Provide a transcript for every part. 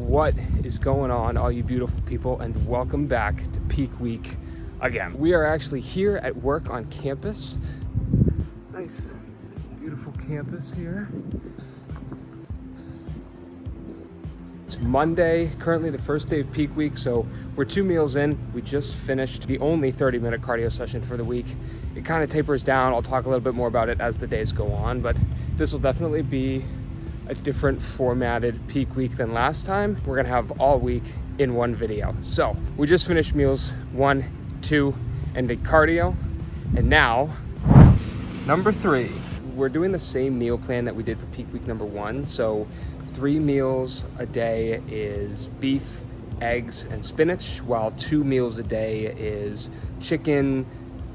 What is going on, all you beautiful people, and welcome back to Peak Week again. We are actually here at work on campus. Nice, beautiful campus here. It's Monday, currently the first day of Peak Week, so we're 2 meals in. We just finished the only 30-minute cardio session for the week. It kind of tapers down. I'll talk a little bit more about it as the days go on, but this will definitely be a different formatted Peak Week than last time. We're gonna have all week in one video. So we just finished meals 1, 2, and the cardio, and now number 3. We're doing the same meal plan that we did for Peak Week number 1. So 3 meals a day is beef, eggs, and spinach, while 2 meals a day is chicken,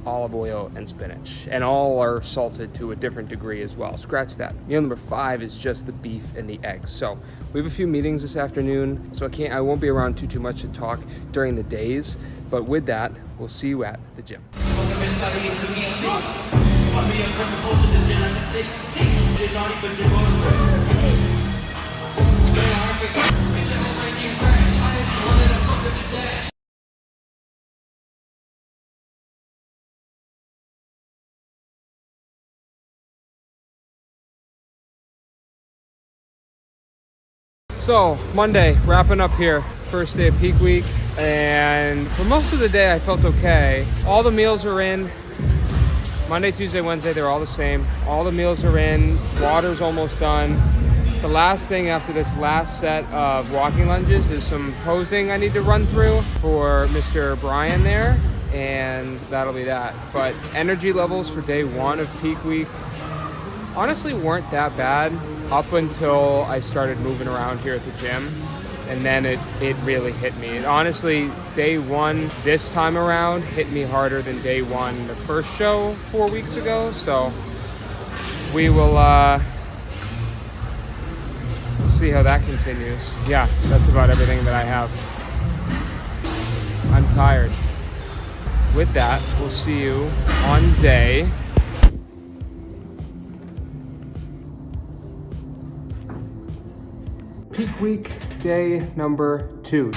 olive oil, and spinach. And all are salted to a different degree as well. Scratch that. Meal number 5 is just the beef and the eggs. So we have a few meetings this afternoon, so I won't be around too much to talk during the days. But with that, we'll see you at the gym. So Monday, wrapping up here, first day of Peak Week, and for most of the day I felt okay. All the meals are in. Monday, Tuesday, Wednesday, they're all the same. All the meals are in, water's almost done. The last thing after this last set of walking lunges is some posing I need to run through for Mr. Brian there, and that'll be that. But energy levels for day 1 of Peak Week honestly weren't that bad up until I started moving around here at the gym, and then it really hit me. And honestly, day 1 this time around hit me harder than day 1 the first show 4 weeks ago. So we will see how that continues. Yeah, that's about everything that I have. I'm tired. With that, we'll see you on day Peak Week, day number 2. Look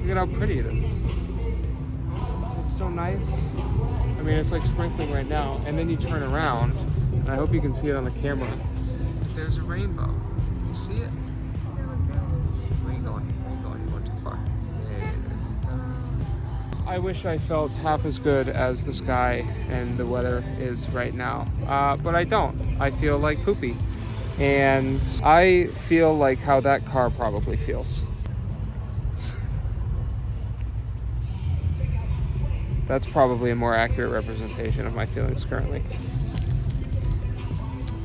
at how pretty it is. It's so nice. I mean, it's like sprinkling right now, and then you turn around, and I hope you can see it on the camera. There's a rainbow. You see it? Where are you going? Where are you going? You went too far. I wish I felt half as good as the sky and the weather is right now, but I don't. I feel like poopy, and I feel like how that car probably feels. That's probably a more accurate representation of my feelings currently.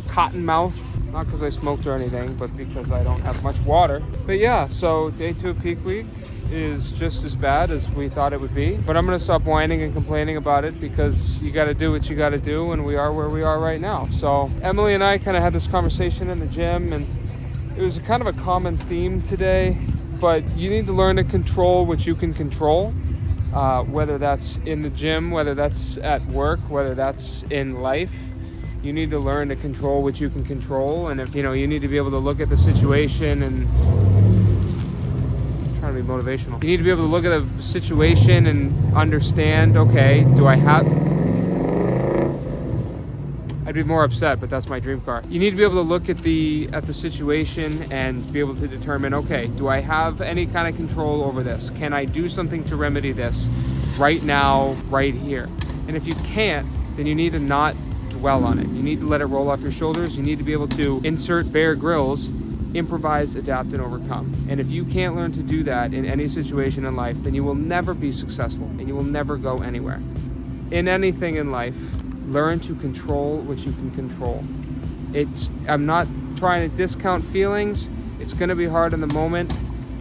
Cotton mouth, not because I smoked or anything, but because I don't have much water. But yeah, so day 2 of Peak Week is just as bad as we thought it would be, but I'm gonna stop whining and complaining about it, because you got to do what you got to do, and we are where we are right now. So Emily and I kind of had this conversation in the gym, and it was kind of a common theme today. But you need to learn to control what you can control, whether that's in the gym, whether that's at work, whether that's in life. You need to learn to control what you can control, and if you need to be able to look at the situation and trying to be motivational. You need to be able to look at the situation and understand, okay, I'd be more upset, but that's my dream car. You need to be able to look at the situation and be able to determine, okay, do I have any kind of control over this? Can I do something to remedy this right now, right here? And if you can't, then you need to not dwell on it. You need to let it roll off your shoulders. You need to be able to insert Bear Grylls, improvise, adapt, and overcome. And if you can't learn to do that in any situation in life, then you will never be successful, and you will never go anywhere. In anything in life, learn to control what you can control. I'm not trying to discount feelings. It's gonna be hard in the moment,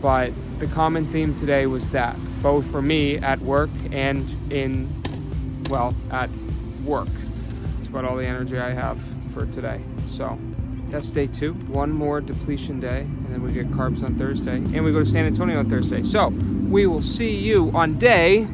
but the common theme today was that, both for me at work and at work. It's about all the energy I have for today. So that's day 2. 1 more depletion day, and then we get carbs on Thursday, and we go to San Antonio on Thursday. So we will see you on day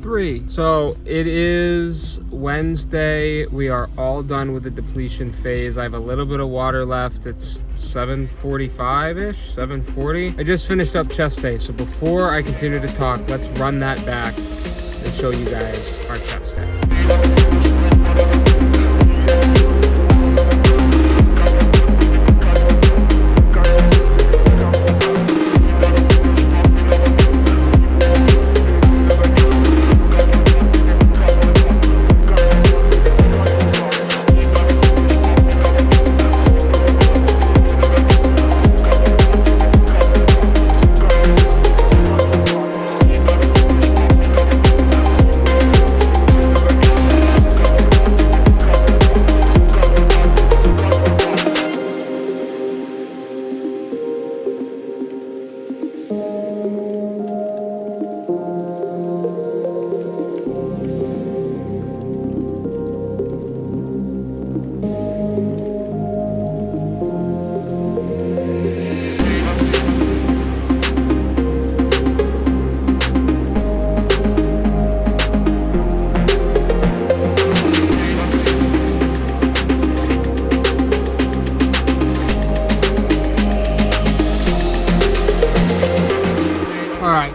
3. So it is Wednesday. We are all done with the depletion phase. I have a little bit of water left. It's 7:45-ish, 7:40. I just finished up chest day. So before I continue to talk, let's run that back and show you guys our chest day.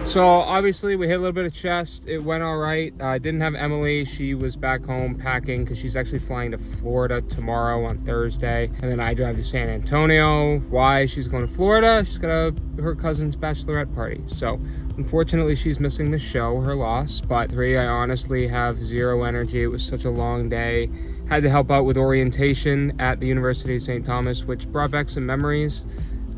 So obviously we hit a little bit of chest. It went all right. I didn't have Emily. She was back home packing because she's actually flying to Florida tomorrow on Thursday. And then I drive to San Antonio. Why? She's going to Florida. She's got her cousin's bachelorette party. So unfortunately she's missing the show, her loss. But 3, I honestly have zero energy. It was such a long day. Had to help out with orientation at the University of St. Thomas, which brought back some memories.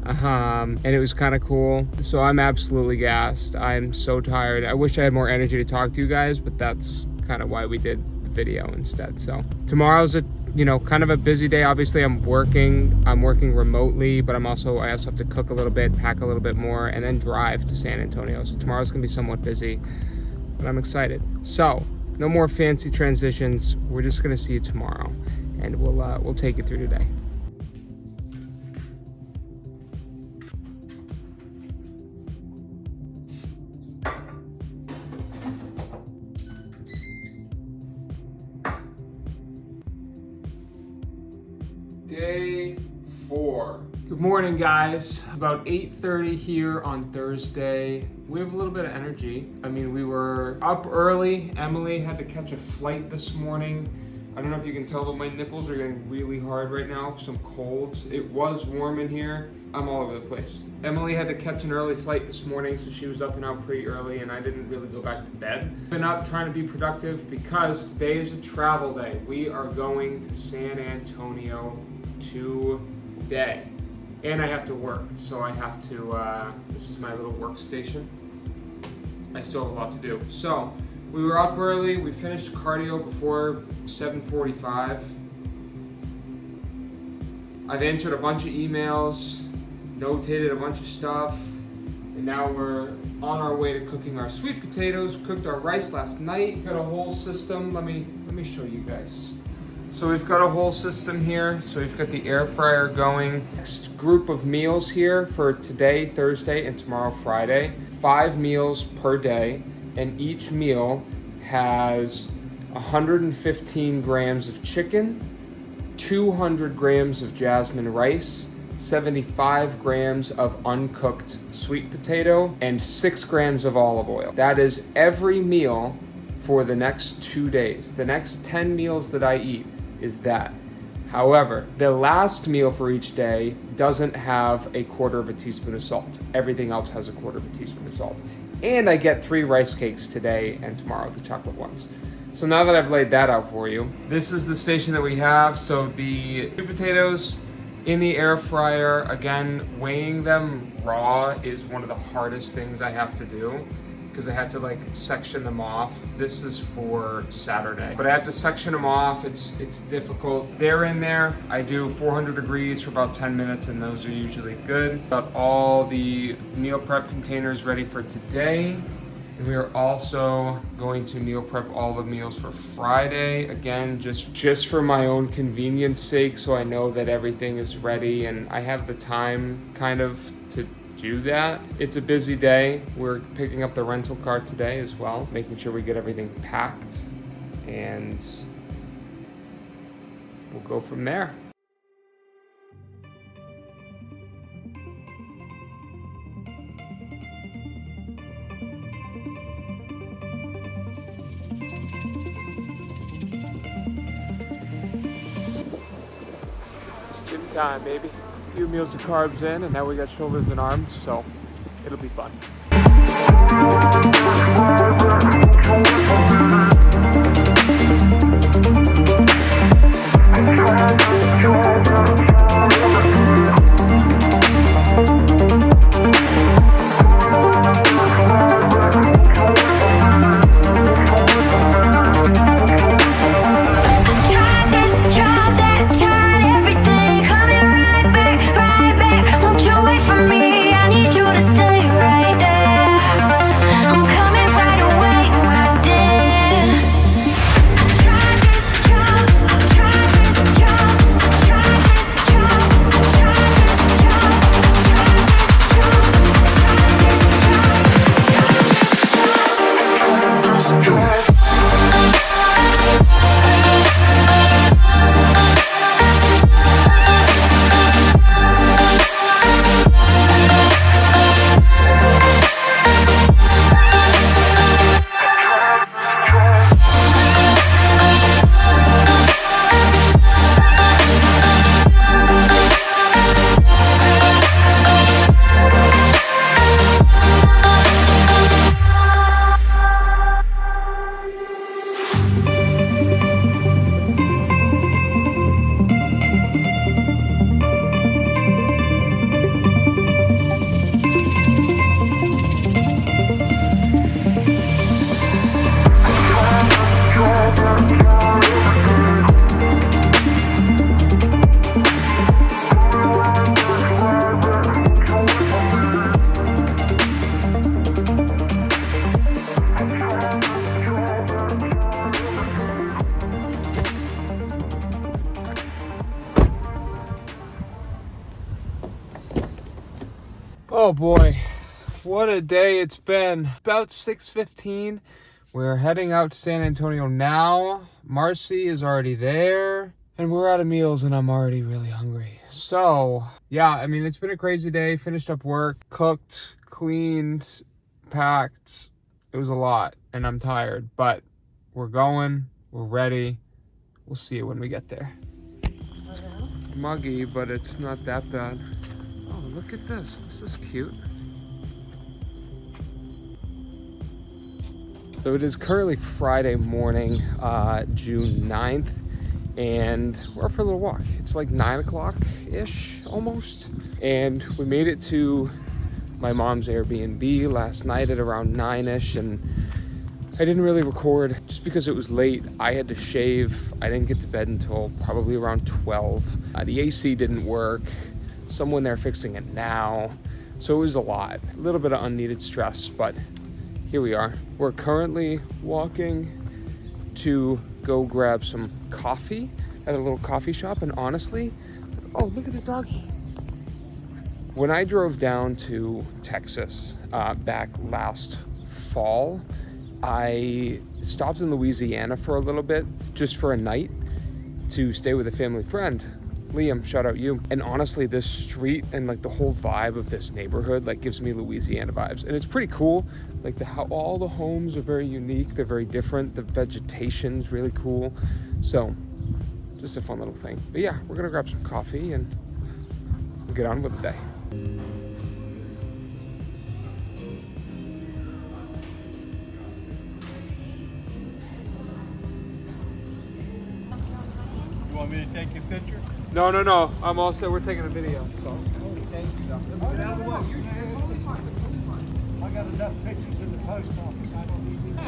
And it was kind of cool. So I'm absolutely gassed. I'm so tired. I wish I had more energy to talk to you guys, but that's kind of why we did the video instead. So tomorrow's kind of a busy day. Obviously I'm working remotely, but I also have to cook a little bit, pack a little bit more, and then drive to San Antonio. So tomorrow's gonna be somewhat busy, but I'm excited. So no more fancy transitions. We're just gonna see you tomorrow, and we'll take you through today. Day 4. Good morning, guys. About 8:30 here on Thursday. We have a little bit of energy. I mean, we were up early. Emily had to catch a flight this morning. I don't know if you can tell, but my nipples are getting really hard right now because I'm cold. It was warm in here. I'm all over the place. Emily had to catch an early flight this morning, so she was up and out pretty early, and I didn't really go back to bed. Been up trying to be productive because today is a travel day. We are going to San Antonio today, and I have to work, so I have to this is my little workstation. I still have a lot to do. So we were up early. We finished cardio before 7:45. I've answered a bunch of emails, notated a bunch of stuff, and now we're on our way to cooking our sweet potatoes. Cooked our rice last night. Got a whole system. Let me show you guys. So we've got a whole system here. So we've got the air fryer going. Next group of meals here for today, Thursday, and tomorrow, Friday. 5 meals per day, and each meal has 115 grams of chicken, 200 grams of jasmine rice, 75 grams of uncooked sweet potato, and 6 grams of olive oil. That is every meal for the next 2 days. The next 10 meals that I eat is that. However, the last meal for each day doesn't have a 1/4 teaspoon of salt. Everything else has a 1/4 teaspoon of salt. And I get 3 rice cakes today and tomorrow, the chocolate ones. So now that I've laid that out for you, this is the station that we have. So the sweet potatoes in the air fryer, again, weighing them raw is one of the hardest things I have to do, because I have to section them off. This is for Saturday, but I have to section them off. It's difficult. They're in there. I do 400 degrees for about 10 minutes, and those are usually good. Got all the meal prep containers ready for today. And we are also going to meal prep all the meals for Friday. Again, just for my own convenience sake, so I know that everything is ready and I have the time kind of to do that. It's a busy day. We're picking up the rental car today as well, making sure we get everything packed, and we'll go from there. It's gym time, baby. A few meals of carbs in, and now we got shoulders and arms, so it'll be fun. Oh boy, what a day it's been. About 6:15. We're heading out to San Antonio now. Marcy is already there, and we're out of meals, and I'm already really hungry. So yeah, I mean, it's been a crazy day. Finished up work, cooked, cleaned, packed. It was a lot, and I'm tired, but we're going, we're ready. We'll see you when we get there. It's muggy, but it's not that bad. Oh, look at this. This is cute. So it is currently Friday morning, June 9th, and we're out for a little walk. It's like 9 o'clock-ish, almost. And we made it to my mom's Airbnb last night at around 9-ish, and I didn't really record just because it was late. I had to shave. I didn't get to bed until probably around 12. The AC didn't work. Someone there fixing it now. So it was a lot. A little bit of unneeded stress, but here we are. We're currently walking to go grab some coffee at a little coffee shop, and honestly, oh, look at the doggy. When I drove down to Texas back last fall, I stopped in Louisiana for a little bit, just for a night, to stay with a family friend. Liam, shout out you. And honestly, this street and like the whole vibe of this neighborhood like gives me Louisiana vibes, and it's pretty cool. Like how all the homes are very unique, they're very different, the vegetation's really cool, so just a fun little thing. But yeah, we're gonna grab some coffee and we'll get on with the day. You want me to take your picture? No, I'm all set. We're taking a video, so. Thank you, Doctor. Get out of the way. I got enough pictures in the post office. I don't need any more.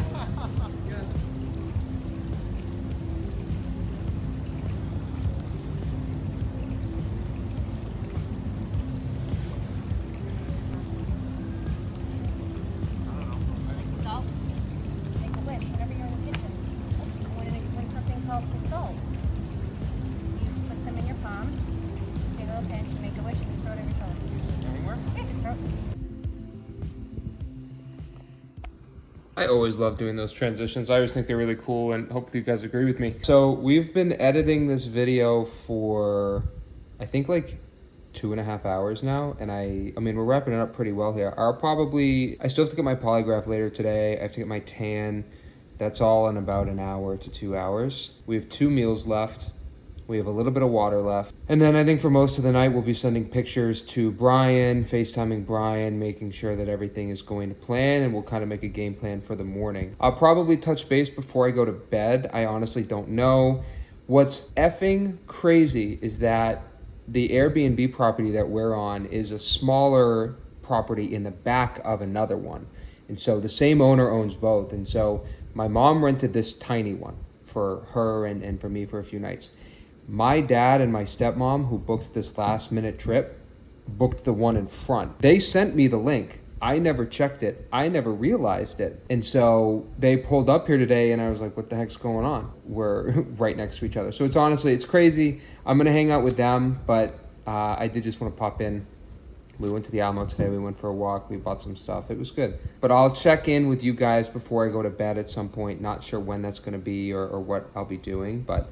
Salt. Make a wish whenever you're in the kitchen. When something calls for salt, you put some in your palm, take a little pinch, and make a wish, and throw it in your toes. Anywhere? Yeah, just truck. I always love doing those transitions. I always think they're really cool, and hopefully you guys agree with me. So we've been editing this video for, I think, like 2.5 hours now, and I mean, we're wrapping it up pretty well here. I still have to get my polygraph later today. I have to get my tan. That's all in about an hour to 2 hours. We have 2 meals left. We have a little bit of water left. And then I think for most of the night, we'll be sending pictures to Brian, FaceTiming Brian, making sure that everything is going to plan, and we'll kind of make a game plan for the morning. I'll probably touch base before I go to bed. I honestly don't know. What's effing crazy is that the Airbnb property that we're on is a smaller property in the back of another one. And so the same owner owns both. And so my mom rented this tiny one for her and for me for a few nights. My dad and my stepmom, who booked this last minute trip, booked the one in front. They sent me the link. I never checked it. I never realized it. And so they pulled up here today and I was like, what the heck's going on? We're right next to each other. So it's crazy. I'm going to hang out with them, but I did just want to pop in. We went to the Alamo today. We went for a walk. We bought some stuff. It was good. But I'll check in with you guys before I go to bed at some point. Not sure when that's going to be or what I'll be doing, but